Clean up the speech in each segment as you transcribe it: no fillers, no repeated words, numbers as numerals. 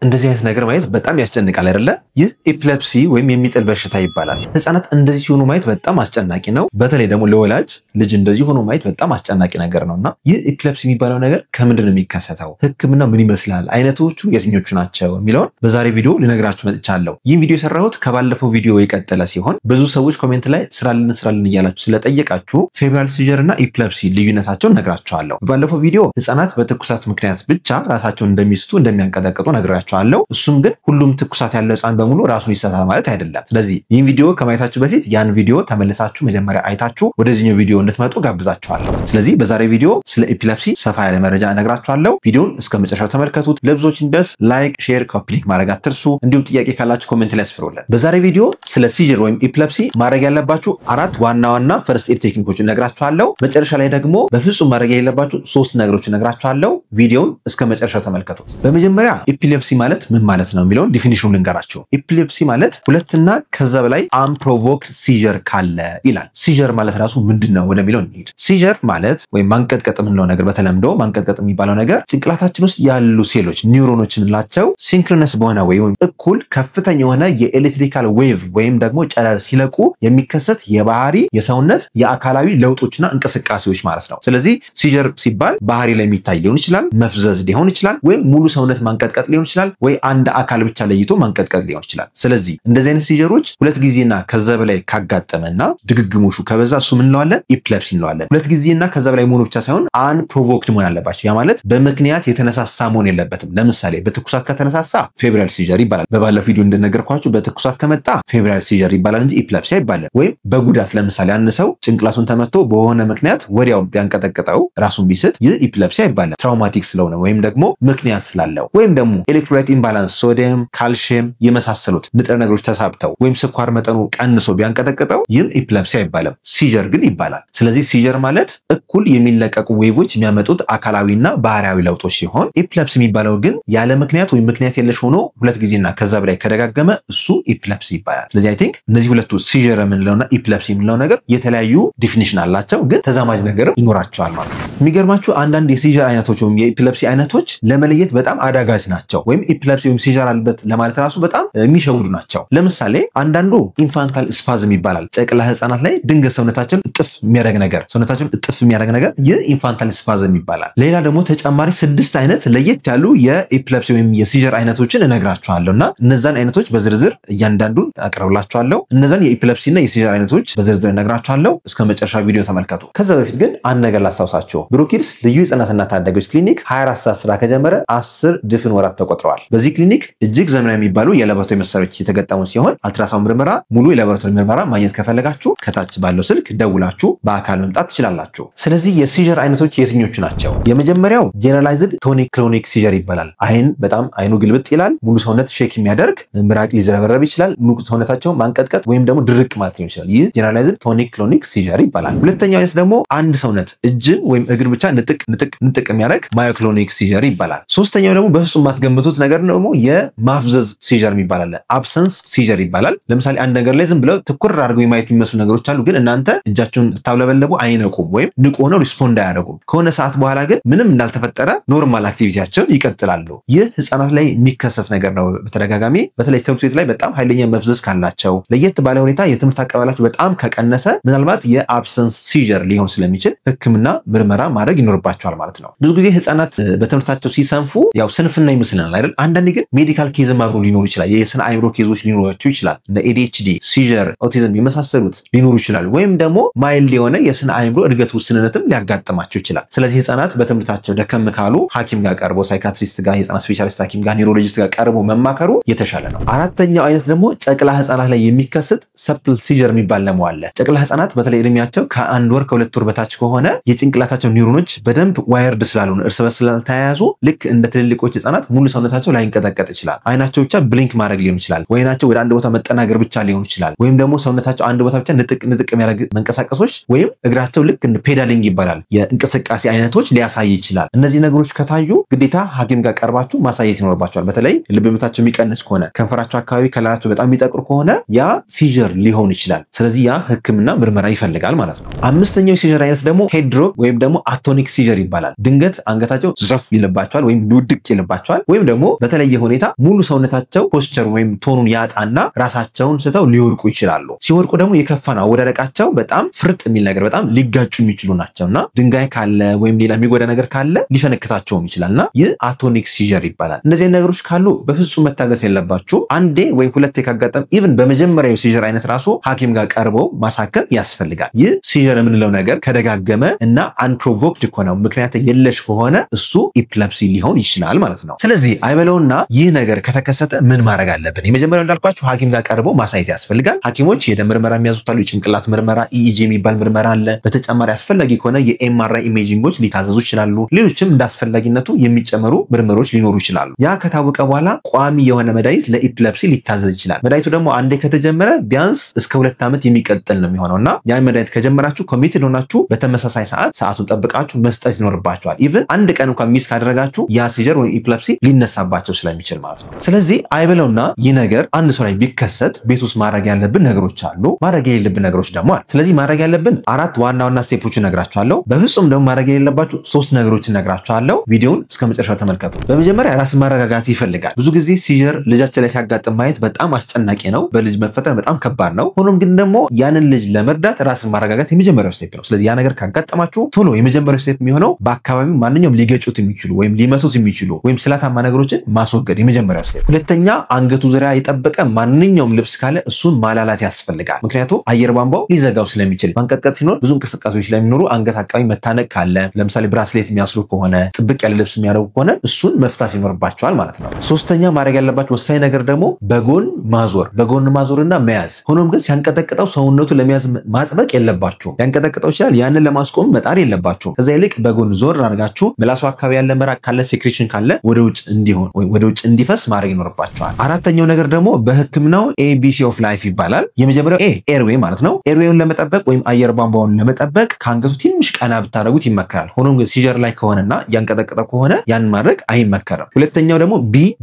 እንደዚህ አይነት ነገር ማየት በጣም ያስጨንቃል አይደለ? ይህ ኤፒሌፕሲ ወይም የሚጥል በሽታ ይባላል። ህፃናት እንደዚህ ሲሆኑ ማየት በጣም አስጨናቂ ነው። በተለይ ደግሞ ለወላጅ ልጅ እንደዚህ ሆኖ ማየት በጣም አስጨናቂ ነገር ነውና ይህ ኤፒሌፕሲ የሚባለው ነገር ከምንድን ነው የሚከሰተው? ህክምና ምን ይመስላል? አይነቶቹ የትኞቹ ናቸው የሚለውን በዛሬ ቪዲዮ ልነግራችሁ መጥቻለሁ። ይህን ቪዲዮ የሰራሁት ከባለፈው ቪዲዮ የቀጠለ ሲሆን ብዙ ሰዎች ኮሜንት ላይ ስራልን እያላችሁ ስለጠየቃችሁ ፌብራይል ሲጀር እና ኤፒሌፕሲ ልዩነታቸውን ነግራችኋለሁ። ባለፈው ቪዲዮ ህፃናት በትኩሳት ምክንያት ብቻ ራሳቸውን እንደሚስቱ እንደሚያንቀጠቅጡ ነግራችኋለሁ። እሱም ግን ሁሉም ትኩሳት ያለው ህፃን በሙሉ ራሱን ይስታል ማለት አይደለም። ስለዚህ ይህን ቪዲዮ ከማየታችሁ በፊት ያን ቪዲዮ ተመልሳችሁ መጀመሪያ አይታችሁ ወደዚህኛው ቪዲዮ እንድትመጡ ጋብዛችኋለሁ። ስለዚህ በዛሬ ቪዲዮ ስለ ኤፒሌፕሲ ሰፋ ያለ መረጃ ነግራችኋለሁ። ቪዲዮውን እስከ መጨረሻው ተመልከቱት። ለብዙዎች እንዲደርስ ላይክ፣ ሼር፣ ኮፒ ሊንክ ማድረግ አትርሱ። እንዲሁም ጥያቄ ካላችሁ ኮሜንት ላይ አስፍሩልን። በዛሬ ቪዲዮ ስለ ሲጀር ወይም ኤፒሌፕሲ ማድረግ ያለባችሁ አራት ዋና ፈርስት ኤድ ቴክኒኮችን ነግራችኋለሁ። መጨረሻ ላይ ደግሞ በፍጹም ማድረግ የሌለባችሁ ሶስት ነገሮችን ነግራችኋለሁ። ቪዲዮውን እስከ መጨረሻው ተመልከቱት። በመጀመሪያ ኤፒሌፕሲ ማለት ምን ማለት ነው የሚለውን ዲፊኒሽኑን ልንገራችሁ። ኤፒሌፕሲ ማለት ሁለትና ከዛ በላይ አንፕሮቮክድ ሲጀር ካለ ይላል። ሲጀር ማለት ራሱ ምንድነው ወደሚለው እንሂድ። ሲጀር ማለት ወይም ማንቀጥቀጥ የምንለው ነገር በተለምዶ ማንቀጥቀጥ የሚባለው ነገር ጭንቅላታችን ውስጥ ያሉ ሴሎች ኒውሮኖች የምንላቸው ሲንክሮነስ በሆነ ወይም እኩል ከፍተኛ የሆነ የኤሌክትሪካል ዌቭ ወይም ደግሞ ጨረር ሲለቁ የሚከሰት የባህሪ የሰውነት የአካላዊ ለውጦችና እንቅስቃሴዎች ማለት ነው። ስለዚህ ሲጀር ሲባል ባህሪ ላይ የሚታይ ሊሆን ይችላል፣ መፍዘዝ ሊሆን ይችላል፣ ወይም ሙሉ ሰውነት ማንቀጥቀጥ ሊሆን ይችላል፣ ወይ አንድ አካል ብቻ ለይቶ ማንቀጥቀጥ ሊሆን ይችላል። ስለዚህ እንደዚህ አይነት ሲጀሮች ሁለት ጊዜና ከዛ በላይ ካጋጠመና ድግግሞሹ ከበዛ እሱ ምን እንለዋለን? ኤፒሌፕሲ እንለዋለን። ሁለት ጊዜና ከዛ በላይ መሆኑ ብቻ ሳይሆን አንፕሮቮክድ መሆን አለባቸው። ያ ማለት በምክንያት የተነሳሳ መሆን የለበትም። ለምሳሌ በትኩሳት ከተነሳሳ ፌብራይል ሲጀር ይባላል። በባለፈው ቪዲዮ እንደነገርኳችሁ በትኩሳት ከመጣ ፌብራይል ሲጀር ይባላል እንጂ ኤፒሌፕሲ አይባልም። ወይም በጉዳት ለምሳሌ አንድ ሰው ጭንቅላቱን ተመቶ በሆነ ምክንያት ወዲያው ቢያንቀጠቅጠው ራሱን ቢስት ይህ ኤፒሌፕሲ አይባልም። ትራውማቲክ ስለሆነ ወይም ደግሞ ምክንያት ስላለው ወይም ደግሞ ኤሌክትሮላይት ኢምባላንስ ሶዲየም፣ ካልሲየም የመሳሰሉት ንጥረ ነገሮች ተሳብተው ወይም ስኳር መጠኑ ቀንሶ ቢያንቀጠቅጠው ይህም ኤፒሌፕሲ አይባልም። ሲጀር ግን ይባላል። ስለዚህ ሲጀር ማለት እኩል የሚለቀቁ ዌቮች የሚያመጡት አካላዊና ባህሪያዊ ለውጦች ሲሆን ኤፒሌፕሲ የሚባለው ግን ያለ ምክንያት ወይም ምክንያት የለሽ ሆኖ ሁለት ጊዜና ከዛ በላይ ከደጋገመ እሱ ኤፒሌፕሲ ይባላል። ስለዚህ አይ ቲንክ እነዚህ ሁለቱ ሲጀር የምንለውና ኤፒሌፕሲ የምንለው ነገር የተለያዩ ዲፊኒሽን አላቸው፣ ግን ተዛማጅ ነገርም ይኖራቸዋል ማለት ነው። የሚገርማችሁ አንዳንድ የሲጀር አይነቶች ወይም የኤፒሌፕሲ አይነቶች ለመለየት በጣም አዳጋች ናቸው። ወይም ኤፒሌፕሲ ወይም ሲጀር አለበት ለማለት ራሱ በጣም የሚሸውዱ ናቸው። ለምሳሌ አንዳንዱ ኢንፋንታል ስፓዝም ይባላል። ጨቅላ ህፃናት ላይ ድንገት ሰውነታችን እጥፍ የሚያደርግ ነገር ይህ ኢንፋንታል ስፓዝም ይባላል። ሌላ ደግሞ ተጨማሪ 6 አይነት ለየት ያሉ የኤፒሌፕሲ ወይም የሲጀር አይነቶችን እነግራችኋለሁና እነዛን አይነቶች በዝርዝር እያንዳንዱን አቀርብላችኋለሁ። እነዛን የኤፒሌፕሲና የሲጀር አይነቶች በዝርዝር እነግራችኋለሁ። እስከ መጨረሻ ቪዲዮ ተመልከቱ። ከዛ በፊት ግን አንድ ነገር ላስታውሳችሁ። ብሩኪድስ ልዩ ህፃናትና ታዳጊዎች ክሊኒክ 24 ሰዓት ስራ ከጀመረ 10 ድፍን ወራት ተቆጥረዋል። በዚህ ክሊኒክ እጅግ ዘመናዊ የሚባሉ የላቦራቶሪ መሳሪያዎች የተገጠሙ ሲሆን አልትራሳውንድ ምርመራ፣ ሙሉ የላቦራቶሪ ምርመራ ማግኘት ከፈለጋችሁ ከታች ባለው ስልክ ደውላችሁ በአካል መምጣት ትችላላችሁ። ስለዚህ የሲጀር አይነቶች የትኞቹ ናቸው? የመጀመሪያው ጀነራላይዝድ ቶኒክ ክሎኒክ ሲጀር ይባላል። አይኑ ግልብጥ ይላል፣ ሙሉ ሰውነት ሼክ የሚያደርግ ምራቅ ሊዝረበረብ ይችላል፣ ሙሉ ሰውነታቸው ማንቀጥቀጥ ወይም ደግሞ ድርቅ ማለት ሊሆን ይችላል። ይህ ጀነራላይዝድ ቶኒክ ክሎኒክ ሲጀር ይባላል። ሁለተኛው አይነት ደግሞ አንድ ሰውነት እጅን ወይም እግር ብቻ ንጥቅ የሚያደርግ ማዮክሎኒክ ሲጀር ይባላል። ሶስተኛው ደግሞ በፍጹም የማትገምቱት ነገር ደግሞ የማፍዘዝ ሲጀር ይባላል። አብሰንስ ሲጀር ይባላል። ለምሳሌ አንድ ነገር ላይ ዝም ብለው ትኩር አድርገው የማየት የሚመስሉ ነገሮች አሉ፣ ግን እናንተ እጃችሁን ታውለበለቡ አይነቁም ወይም ንቁ ሆነው ሪስፖንድ አያደርጉም። ከሆነ ሰዓት በኋላ ግን ምንም እንዳልተፈጠረ ኖርማል አክቲቪቲያቸውን ይቀጥላሉ። ይህ ህፃናት ላይ የሚከሰት ነገር ነው። በተደጋጋሚ በተለይ ትምህርት ቤት ላይ በጣም ኃይለኛ መፍዘዝ ካላቸው፣ ለየት ባለ ሁኔታ የትምህርት አቀባላቸው በጣም ከቀነሰ ምናልባት የአብሰንስ ሲጀር ሊሆን ስለሚችል ህክምና ምርመራ ማድረግ ይኖርባቸዋል ማለት ነው። ብዙ ጊዜ ህፃናት በትምህርታቸው ሲሰንፉ ያው ስንፍና ይመስለናል አይደል? አንዳንዴ ግን ሜዲካል ኬዝም አብሮ ሊኖር ይችላል። የስነ አእምሮ ኬዞች ሊኖራቸው ይችላል። እንደ ADHD፣ ሲጀር፣ ኦቲዝም የመሳሰሉት ሊኖሩ ይችላል። ወይም ደግሞ ማይልድ የሆነ የስነ አእምሮ እድገት ውስንነትም ሊያጋጥማቸው ይችላል። ስለዚህ ህፃናት በትምህርታቸው ደከም ካሉ ሐኪም ጋር ቀርቦ ሳይካትሪስት ጋር፣ የህፃናት ስፔሻሊስት ሐኪም ጋር፣ ኒውሮሎጂስት ጋር ቀርቦ መማከሩ የተሻለ ነው። አራተኛው አይነት ደግሞ ጨቅላ ህፃናት ላይ የሚከሰት ሰብትል ሲጀር የሚባል ደግሞ አለ። ጨቅላ ህፃናት በተለይ እድሜያቸው ከ1 ወር ከ2 ወር በታች ከሆነ የጭንቅላታቸው ኒውሮኖች በደንብ ዋየርድ ስላልሆኑ እርስ በርስ ስላልተያያዙ ልክ እንደ ትልልቆች ህፃናት ሙሉ ሰውነታቸው ላይንቀጠቀጥ ይችላል። አይናቸው ብቻ ብሊንክ ማድረግ ሊሆን ይችላል፣ ወይናቸው ወደ አንድ ቦታ መጠናገር ብቻ ሊሆን ይችላል፣ ወይም ደግሞ ሰውነታቸው አንድ ቦታ ብቻ ንጥቅ የሚያደርግ መንቀሳቀሶች ወይም እግራቸው ልክ እንደ ፔዳሊንግ ይባላል የእንቅስቃሴ አይነቶች ሊያሳይ ይችላል። እነዚህ ነገሮች ከታዩ ግዴታ ሐኪም ጋር ቀርባችሁ ማሳየት ይኖርባቸዋል። በተለይ ልብ ምታቸው የሚቀንስ ከሆነ፣ ከንፈራቸው አካባቢ ከለራቸው በጣም የሚጠቁር ከሆነ ያ ሲጀር ሊሆን ይችላል። ስለዚህ ያ ህክምና ምርመራ ይፈልጋል ማለት ነው። አምስተኛው ሲጀር አይነት ደግሞ ሄድ ድሮፕ ወይም ደግሞ አቶኒክ ሲጀር ይባላል። ድንገት አንገታቸው ዘፍ ይልባቸዋል ወይም ውድቅ ይልባቸዋል፣ ወይም ደግሞ በተለየ ሁኔታ ሙሉ ሰውነታቸው ፖስቸር ወይም ቶኑን ያጣና ራሳቸውን ስተው ሊወርቁ ይችላሉ። ሲወርቁ ደግሞ የከፋ ነው አወዳደቃቸው በጣም ፍርጥ የሚል ነገር በጣም ሊጋጩ የሚችሉ ናቸውና ድንጋይ ካለ ወይም ሌላ የሚጎዳ ነገር ካለ ሊፈነክታቸውም ይችላልና ይህ አቶኒክ ሲጀር ይባላል። እነዚህ ነገሮች ካሉ በፍጹም መታገስ የለባችሁ። አንዴ ወይ ሁለቴ ካጋጠም ኢቭን በመጀመሪያው ሲጀር አይነት ራሱ ሐኪም ጋር ቀርበው ማሳከም ያስፈልጋል። ይህ ሲጀር የምንለው ነገር ከደጋገመ እና አንፕሮቮክድ ከሆነ ምክንያት የለሽ ከሆነ እሱ ኢፕለፕሲ ሊሆን ይችላል ማለት ነው። ስለዚህ አይበለውና ይህ ነገር ከተከሰተ ምን ማድረግ አለብን? የመጀመሪያው እንዳልኳችሁ ሐኪም ጋር ቀርበው ማሳየት ያስፈልጋል። ሐኪሞች የደም ምርመራ የሚያዙታሉ፣ የጭንቅላት ምርመራ ኢኢጂ የሚባል ምርመራ አለ። በተጨማሪ አስፈላጊ ከሆነ የኤምአርአይ ኢሜጂንጎች ሊታዘዙ ይችላሉ። ሌሎችም እንዳስፈላጊነቱ የሚጨመሩ ምርመሮች ሊኖሩ ይችላሉ። ያ ከታወቀ በኋላ ቋሚ የሆነ መድኃኒት ለኢፕለፕሲ ሊታዘዝ ይችላል። መድኃኒቱ ደግሞ አንዴ ከተጀመረ ቢያንስ እስከ 2 ዓመት የሚቀጥል ነው የሚሆነውና ያ መድኃኒት ከጀመራችሁ ኮሚትድ ሆናችሁ በተመሳሳይ ሰዓቱን ጠብቃችሁ መስጠት ይኖርባችኋል። ኢቭን አንድ ቀን እንኳን ሚስ ካደረጋችሁ ያ ሲጀር ወይም ኢፕለፕሲ ሊነሳባቸው ስለሚችል ማለት ነው። ስለዚህ አይበለውና ይህ ነገር አንድ ሰው ላይ ቢከሰት ቤት ውስጥ ማድረግ ያለብን ነገሮች አሉ፣ ማድረግ የሌለብን ነገሮች ደግሞ አሉ። ስለዚህ ማድረግ ያለብን 4 ዋና ዋና ስቴፖችን እነግራችኋለሁ። በፍጹም ደግሞ ማድረግ የሌለባችሁ 3 ነገሮችን እነግራችኋለሁ። ቪዲዮውን እስከ መጨረሻው ተመልከቱ። በመጀመሪያ ራስን ማረጋጋት ይፈልጋል። ብዙ ጊዜ ሲጀር ልጃችን ላይ ሲያጋጥም ማየት በጣም አስጨናቂ ነው። በልጅ መፈጠር በጣም ከባድ ነው። ሆኖም ግን ደግሞ ያንን ልጅ ለመርዳት ራስን ማረጋጋት የመጀመሪያው ስቴፕ ነው። ስለዚህ ያ ነገር ካጋጠማችሁ ቶሎ የመጀመሪያው ስቴፕ የሚሆነው በአካባቢው ማንኛውም ሊገጩት የሚችሉ ወይም ሊመቱት የሚችሉ ወይም ስላታማ ነገሮችን ማስወገድ የመጀመሪያው ስቴፕ። ሁለተኛ አንገቱ ዙሪያ የጠበቀ ማንኛውም ልብስ ካለ እሱን ማላላት ያስፈልጋል። ምክንያቱም አየር ቧንቧው ሊዘጋው ስለሚችል ማንቀጥቀጥ ሲኖር ብዙ እንቅስቃሴዎች ስለሚኖሩ አንገት አካባቢ መታነቅ ካለ ለምሳሌ ብራስሌት የሚያስሩ ከሆነ ጥብቅ ያለ ልብስ የሚያደርጉ ከሆነ እሱን መፍታት ይኖርባቸዋል ማለት ነው። ሶስተኛ ማድረግ ያለባቸው ወሳኝ ነገር ደግሞ በጎን ማዞርና መያዝ። ሆኖም ግን ሲያንቀጠቅጠው ሰውነቱ ለመያዝ ማጥበቅ የለባችሁም። ያንቀጠቅጠው ይችላል፣ ያንን ለማስቆም መጣር የለባችሁም። ከዛ ይልቅ በጎን ዞር አድርጋችሁ ምላሱ አካባቢ ያለ መራቅ ካለ ሴክሬሽን ካለ ወደ ውጭ እንዲሆን ወይ ወደ ውጭ እንዲፈስ ማድረግ ይኖርባችኋል። አራተኛው ነገር ደግሞ በህክምናው ኤቢሲ ኦፍ ላይፍ ይባላል። የመጀመሪያው ኤርዌይ ማለት ነው። ኤርዌውን ለመጠበቅ ወይም አየር ቧንቧውን ለመጠበቅ ከአንገቱ ትንሽ ቀና ብታደርጉት ይመከራል። ሆኖም ግን ሲጀር ላይ ከሆነና ያንቀጠቀጠ ከሆነ ያን ማድረግ አይመከርም። ሁለተኛው ደግሞ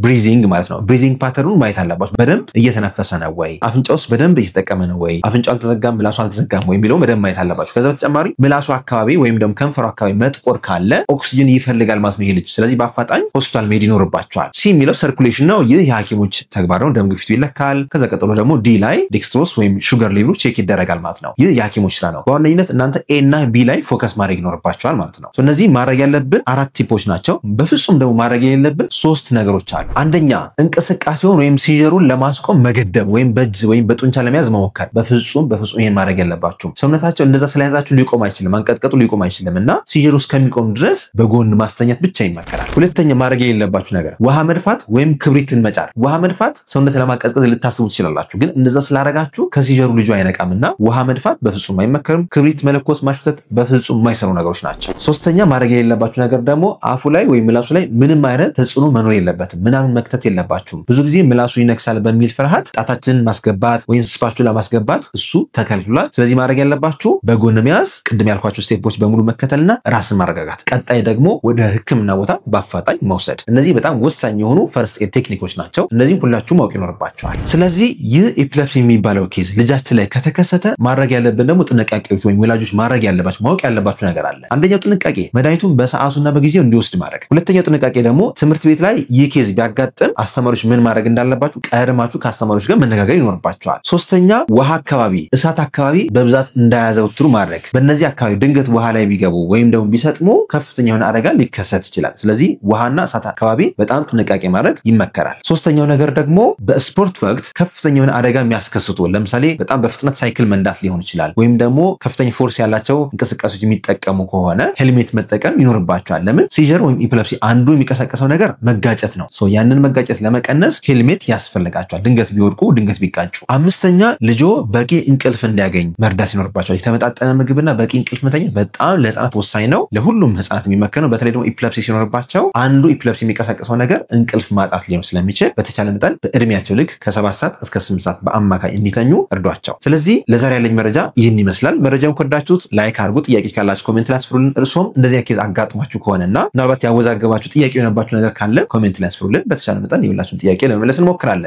ብሪዚንግ ማለት ነው። ብሪዚንግ ፓተርኑን ማየት አለባችሁ። በደንብ እየተነፈሰ ነው ወይ፣ አፍንጫውስ በደንብ እየተጠቀመ ነው ወይ፣ አፍንጫው አልተዘጋም ምላሱ አልተዘጋም ወይ የሚለውን በደንብ ማየት አለባችሁ። ከዛ በተጨማሪ ምላሱ አካባቢ ወይም ደግሞ ከንፈሩ አካባቢ መጥቆር ካለ ኦክሲጅን ይፈልጋል ማለት ነው ይሄ ልጅ። ስለዚህ በአፋጣኝ ሆስፒታል መሄድ ይኖርባችኋል። ሲ የሚለው ሰርኩሌሽን ነው። ይህ የሐኪሞች ተግባር ነው። ደም ግፊቱ ይለካል። ከዛ ቀጥሎ ደግሞ ዲ ላይ ዴክስትሮስ ወይም ሹገር ሌቭሉ ቼክ ይደረጋል ማለት ነው። ይህ የሐኪሞች ስራ ነው። በዋነኝነት እናንተ ኤ እና ቢ ላይ ፎከስ ማድረግ ይኖርባችኋል ማለት ነው። እነዚህ ማድረግ ያለብን 4 ቲፖች ናቸው። በፍጹም ደግሞ ማድረግ የሌለብን 3 ነገሮች አሉ። አንደኛ እንቅስቃሴውን ወይም ሲጀሩን ለማስቆም መገደብ ወይም በእጅ ወይም በጡንቻ ለመያዝ መሞከር። በፍጹም ይሄን ማድረግ የለባችሁም። ሰውነታቸው እንደዛ ስለያዛችሁ ሊቆም አይችልም፣ አንቀጥቀጡ ሊቆም አይችልም እና ሲጀሩ እስከሚቆም ድረስ በጎን ማስተኛት ብቻ ይመከራል። ሁለተኛ ማድረግ የሌለባችሁ ነገር ውሃ መድፋት ወይም ክብሪትን መጫር። ውሃ መድፋት ሰውነት ለማቀዝቀዝ ልታስቡ ትችላላችሁ፣ ግን እንደዛ ስላረጋችሁ ከሲጀሩ ልጁ አይነቃምና ውሃ መድፋት በፍጹም አይመከርም። ክብሪት መለኮስ፣ ማሽተት በፍጹም የማይሰሩ ነገሮች ናቸው። ሶስተኛ ማድረግ የሌለባችሁ ነገር ደግሞ አፉ ላይ ወይም ምላሱ ላይ ምንም አይነት ተጽዕኖ መኖር የለበትም። ምናምን መክተት የለባችሁም። ብዙ ጊዜ ምላሱ ይነክሳል በሚል ፍርሃት ጣታችንን ማስገባት ወይም ስፓቹላ ማስገባት እሱ ተከልክሏል። ስለዚህ ማድረግ ያለባችሁ በጎን መያዝ፣ ቅድም ያልኳችሁ ስቴፖች በሙሉ መከተልና ራስን ማረጋጋት፣ ቀጣይ ደግሞ ወደ ህክምና ቦታ በአፋጣኝ መውሰድ። እነዚህ በጣም ወሳኝ የሆኑ ፈርስት ኤድ ቴክኒኮች ናቸው። እነዚህም ሁላችሁም ማወቅ ይኖርባችኋል። ስለዚህ ይህ ኢፕለፕሲ የሚባለው ኬዝ ልጃችን ላይ ከተከሰተ ማድረግ ያለብን ደግሞ ጥንቃቄዎች ወይም ወላጆች ማድረግ ያለባችሁ ማወቅ ያለባችሁ ነገር አለ። አንደኛው ጥንቃቄ መድኃኒቱን በሰዓቱና በጊዜው እንዲወስድ ማድረግ። ሁለተኛው ጥንቃቄ ደግሞ ትምህርት ቤት ላይ ይህ ኬዝ ቢያጋጥም አስተማሪዎች ምን ማድረግ እንዳለባችሁ ቀድማችሁ ከአስተማሪዎች ጋር መነጋገር ይኖርባችኋል። ሶስተኛ ውሃ አካባቢ፣ እሳት አካባቢ በብዛት እንዳያዘወትሩ ማድረግ። በእነዚህ አካባቢ ድንገት ውሃ ላይ ቢገቡ ወይም ደግሞ ቢሰጥሙ ከፍተኛ የሆነ አደጋ ሊከሰት ይችላል። ስለዚህ ውሃና እሳት አካባቢ በጣም ጥንቃቄ ማድረግ ይመከራል። ሶስተኛው ነገር ደግሞ በስፖርት ወቅት ከፍተኛ የሆነ አደጋ የሚያስከስቱ ለምሳሌ በጣም በፍጥነት ሳይክል መንዳት ሊሆን ይችላል፣ ወይም ደግሞ ከፍተኛ ፎርስ ያላቸው እንቅስቃሴዎች የሚጠቀሙ ከሆነ ሄልሜት መጠቀም ይኖርባቸዋል። ለምን ሲጀር ወይም ኢፕለፕሲ አንዱ የሚቀሰቀሰው ነገር መጋጨት ነው። ያንን መጋጨት ለመቀነስ ሄልሜት ያስፈልጋቸዋል፣ ድንገት ቢወድቁ ድንገት ቢጋጩ። አምስተኛ ልጆ በቂ እንቅልፍ እንዲያገኝ መርዳት ይኖርባቸዋል። የተመጣጠነ ምግብና በቂ እንቅልፍ መተኛት በጣም ለህፃናት ወሳኝ ነው። ለሁሉም ህፃናት የሚመከር ነው። በተለይ ደግሞ ኢፕለፕሲ ሲኖርባቸው አንዱ ኢፕለፕሲ የሚቀሰቀሰው ነገር እንቅልፍ ማጣት ሊሆን ስለሚችል በተቻለ መጠን በእድሜያቸው ልክ ከ7 ሰዓት እስከ 8 ሰዓት በአማካይ እንዲተኙ እርዷቸው። ስለዚህ ለዛሬ ያለኝ መረጃ ይህን ይመስላል። መረጃውን ከወዳችሁት ላይክ አድርጉ። ጥያቄ ካላችሁ ኮሜንት ላይ አስፍሩልን። እርሶም እንደዚህ ኬዝ አጋጥሟችሁ ከሆነና ምናልባት ያወዛገባችሁ ጥያቄ የሆነባችሁ ነገር ካለ ኮሜንት ላይ አስፍሩልን። በተቻለ መጠን የሁላችሁን ጥያቄ ለመመለስ እንሞክራለን።